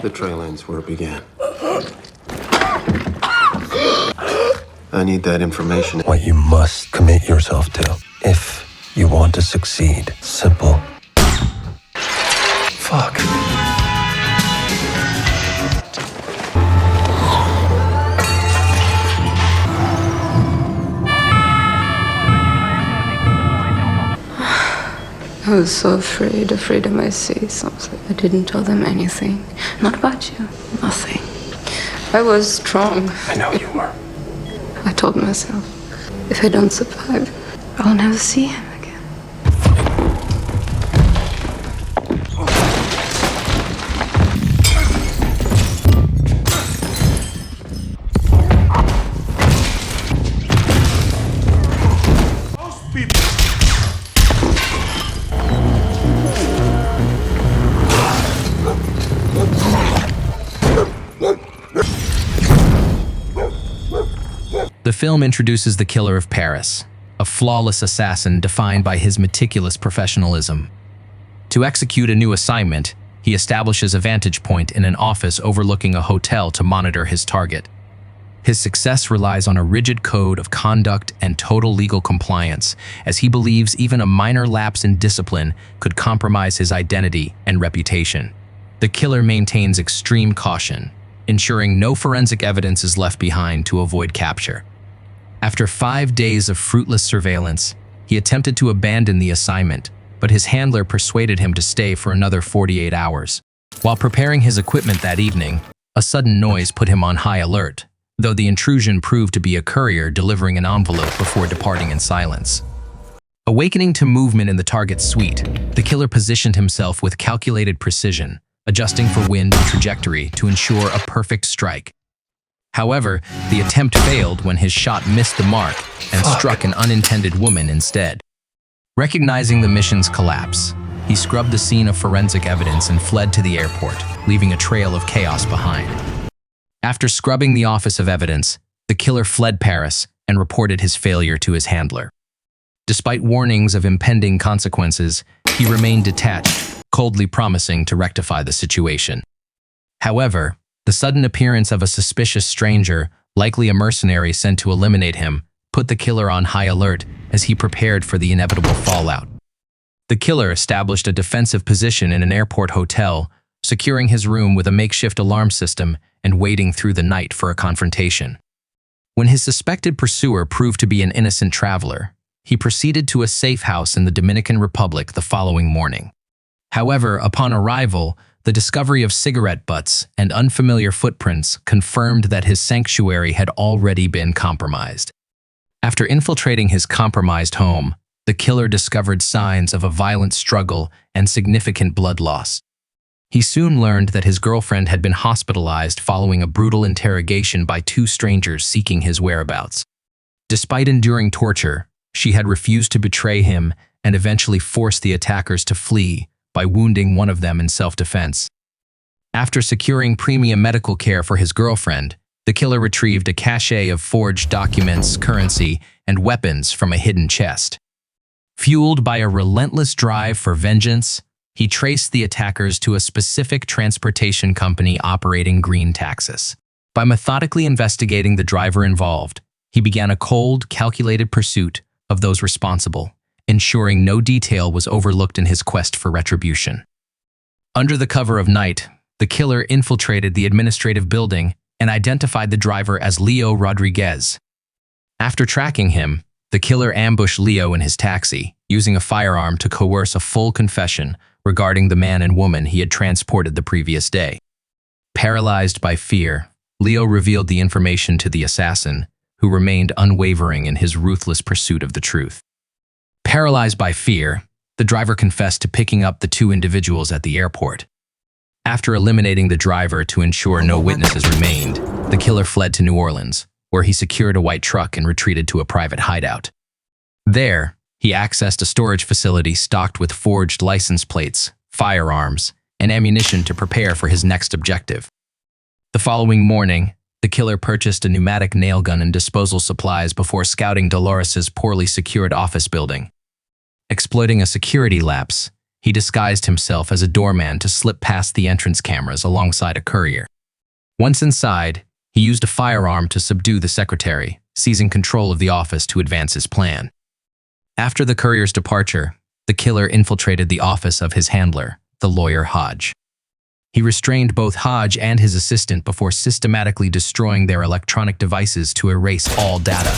The trail ends where it began. I need that information. What you must commit yourself to if you want to succeed. Simple. Fuck. I was so afraid I might say something. I didn't tell them anything. Not about you. Nothing. I was strong. I know you were. I told myself, if I don't survive, I'll never see him again. The film introduces the killer of Paris, a flawless assassin defined by his meticulous professionalism. To execute a new assignment, he establishes a vantage point in an office overlooking a hotel to monitor his target. His success relies on a rigid code of conduct and total legal compliance, as he believes even a minor lapse in discipline could compromise his identity and reputation. The killer maintains extreme caution, ensuring no forensic evidence is left behind to avoid capture. After 5 days of fruitless surveillance, he attempted to abandon the assignment, but his handler persuaded him to stay for another 48 hours. While preparing his equipment that evening, a sudden noise put him on high alert, though the intrusion proved to be a courier delivering an envelope before departing in silence. Awakening to movement in the target's suite, the killer positioned himself with calculated precision, adjusting for wind and trajectory to ensure a perfect strike. However, the attempt failed when his shot missed the mark and struck an unintended woman instead. Recognizing the mission's collapse, he scrubbed the scene of forensic evidence and fled to the airport, leaving a trail of chaos behind. After scrubbing the office of evidence, the killer fled Paris and reported his failure to his handler. Despite warnings of impending consequences, he remained detached, coldly promising to rectify the situation. However, the sudden appearance of a suspicious stranger, likely a mercenary sent to eliminate him, put the killer on high alert as he prepared for the inevitable fallout. The killer established a defensive position in an airport hotel, securing his room with a makeshift alarm system and waiting through the night for a confrontation. When his suspected pursuer proved to be an innocent traveler, he proceeded to a safe house in the Dominican Republic the following morning. However, upon arrival, the discovery of cigarette butts and unfamiliar footprints confirmed that his sanctuary had already been compromised. After infiltrating his compromised home, the killer discovered signs of a violent struggle and significant blood loss. He soon learned that his girlfriend had been hospitalized following a brutal interrogation by 2 strangers seeking his whereabouts. Despite enduring torture, she had refused to betray him and eventually forced the attackers to flee by wounding one of them in self-defense. After securing premium medical care for his girlfriend, the killer retrieved a cache of forged documents, currency, and weapons from a hidden chest. Fueled by a relentless drive for vengeance, he traced the attackers to a specific transportation company operating green taxis. By methodically investigating the driver involved, he began a cold, calculated pursuit of those responsible, ensuring no detail was overlooked in his quest for retribution. Under the cover of night, the killer infiltrated the administrative building and identified the driver as Leo Rodriguez. After tracking him, the killer ambushed Leo in his taxi, using a firearm to coerce a full confession regarding the man and woman he had transported the previous day. Paralyzed by fear, Leo revealed the information to the assassin, who remained unwavering in his ruthless pursuit of the truth. Paralyzed by fear, the driver confessed to picking up the 2 individuals at the airport. After eliminating the driver to ensure no witnesses remained, the killer fled to New Orleans, where he secured a white truck and retreated to a private hideout. There, he accessed a storage facility stocked with forged license plates, firearms, and ammunition to prepare for his next objective. The following morning, the killer purchased a pneumatic nail gun and disposal supplies before scouting Dolores's poorly secured office building. Exploiting a security lapse, he disguised himself as a doorman to slip past the entrance cameras alongside a courier. Once inside, he used a firearm to subdue the secretary, seizing control of the office to advance his plan. After the courier's departure, the killer infiltrated the office of his handler, the lawyer Hodge. He restrained both Hodge and his assistant before systematically destroying their electronic devices to erase all data.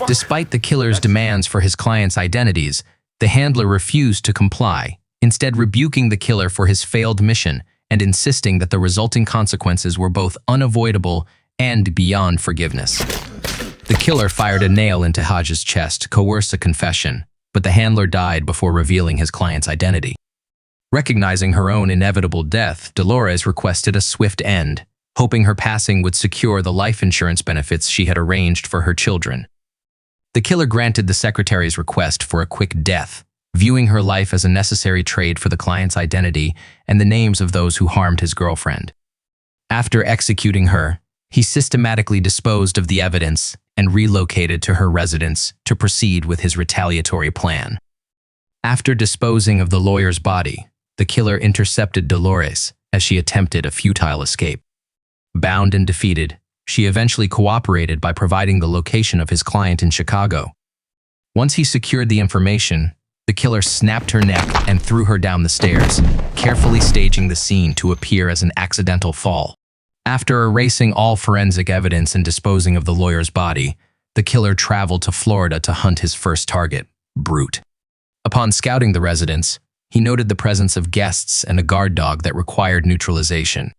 Despite the killer's demands for his clients' identities, the handler refused to comply, instead rebuking the killer for his failed mission and insisting that the resulting consequences were both unavoidable and beyond forgiveness. The killer fired a nail into Hodge's chest, coerced a confession, but the handler died before revealing his client's identity. Recognizing her own inevitable death, Dolores requested a swift end, hoping her passing would secure the life insurance benefits she had arranged for her children. The killer granted the secretary's request for a quick death, viewing her life as a necessary trade for the client's identity and the names of those who harmed his girlfriend. After executing her, he systematically disposed of the evidence and relocated to her residence to proceed with his retaliatory plan. After disposing of the lawyer's body, the killer intercepted Dolores as she attempted a futile escape. Bound and defeated, she eventually cooperated by providing the location of his client in Chicago. Once he secured the information, the killer snapped her neck and threw her down the stairs, carefully staging the scene to appear as an accidental fall. After erasing all forensic evidence and disposing of the lawyer's body, the killer traveled to Florida to hunt his first target, Brute. Upon scouting the residence, he noted the presence of guests and a guard dog that required neutralization.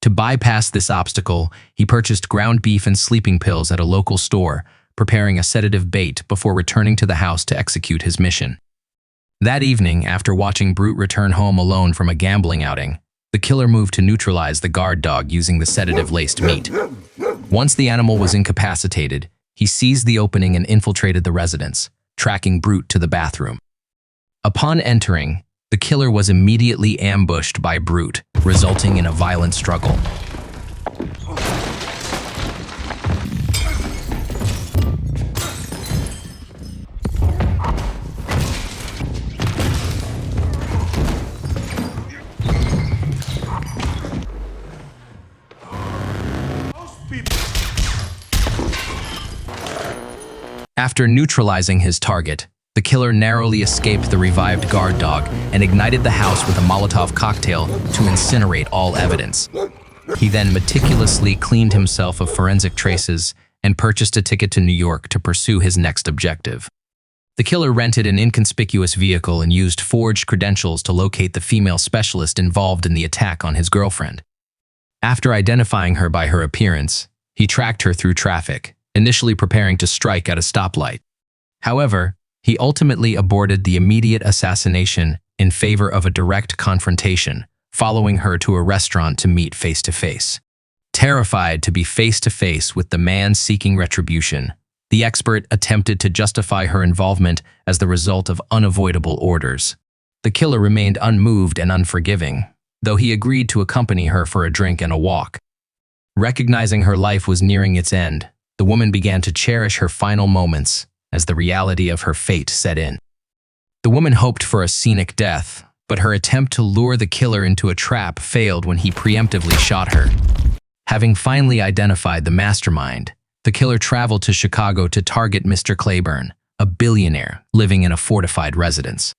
To bypass this obstacle, he purchased ground beef and sleeping pills at a local store, preparing a sedative bait before returning to the house to execute his mission. That evening, after watching Brute return home alone from a gambling outing, the killer moved to neutralize the guard dog using the sedative-laced meat. Once the animal was incapacitated, he seized the opening and infiltrated the residence, tracking Brute to the bathroom. Upon entering, the killer was immediately ambushed by Brute, resulting in a violent struggle. After neutralizing his target, the killer narrowly escaped the revived guard dog and ignited the house with a Molotov cocktail to incinerate all evidence. He then meticulously cleaned himself of forensic traces and purchased a ticket to New York to pursue his next objective. The killer rented an inconspicuous vehicle and used forged credentials to locate the female specialist involved in the attack on his girlfriend. After identifying her by her appearance, he tracked her through traffic, initially preparing to strike at a stoplight. However, he ultimately aborted the immediate assassination in favor of a direct confrontation, following her to a restaurant to meet face-to-face. Terrified to be face-to-face with the man seeking retribution, the expert attempted to justify her involvement as the result of unavoidable orders. The killer remained unmoved and unforgiving, though he agreed to accompany her for a drink and a walk. Recognizing her life was nearing its end, the woman began to cherish her final moments as the reality of her fate set in. The woman hoped for a scenic death, but her attempt to lure the killer into a trap failed when he preemptively shot her. Having finally identified the mastermind, the killer traveled to Chicago to target Mr. Claiborne, a billionaire living in a fortified residence.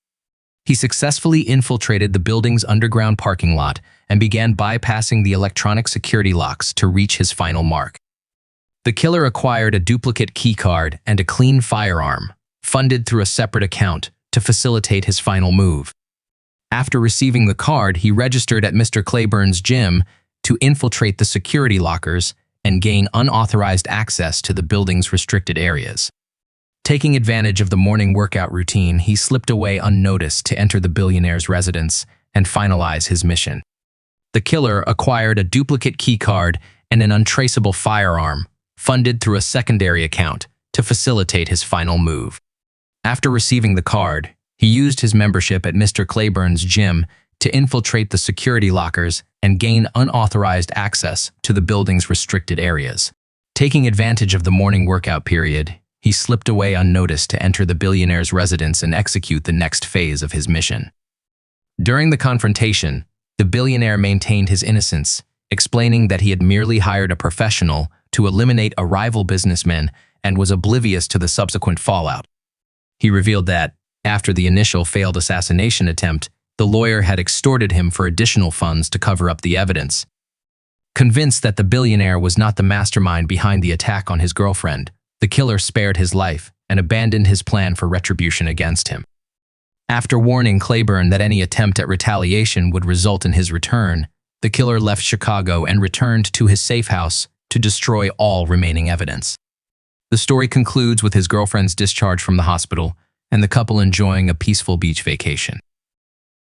He successfully infiltrated the building's underground parking lot and began bypassing the electronic security locks to reach his final mark. The killer acquired a duplicate keycard and a clean firearm, funded through a separate account, to facilitate his final move. After receiving the card, he registered at Mr. Claiborne's gym to infiltrate the security lockers and gain unauthorized access to the building's restricted areas. Taking advantage of the morning workout routine, he slipped away unnoticed to enter the billionaire's residence and finalize his mission. The killer acquired a duplicate keycard and an untraceable firearm, funded through a secondary account, to facilitate his final move. After receiving the card, he used his membership at Mr. Claiborne's gym to infiltrate the security lockers and gain unauthorized access to the building's restricted areas. Taking advantage of the morning workout period, he slipped away unnoticed to enter the billionaire's residence and execute the next phase of his mission. During the confrontation, the billionaire maintained his innocence, explaining that he had merely hired a professional to eliminate a rival businessman and was oblivious to the subsequent fallout. He revealed that, after the initial failed assassination attempt, the lawyer had extorted him for additional funds to cover up the evidence. Convinced that the billionaire was not the mastermind behind the attack on his girlfriend, the killer spared his life and abandoned his plan for retribution against him. After warning Claiborne that any attempt at retaliation would result in his return, the killer left Chicago and returned to his safe house to destroy all remaining evidence. The story concludes with his girlfriend's discharge from the hospital and the couple enjoying a peaceful beach vacation.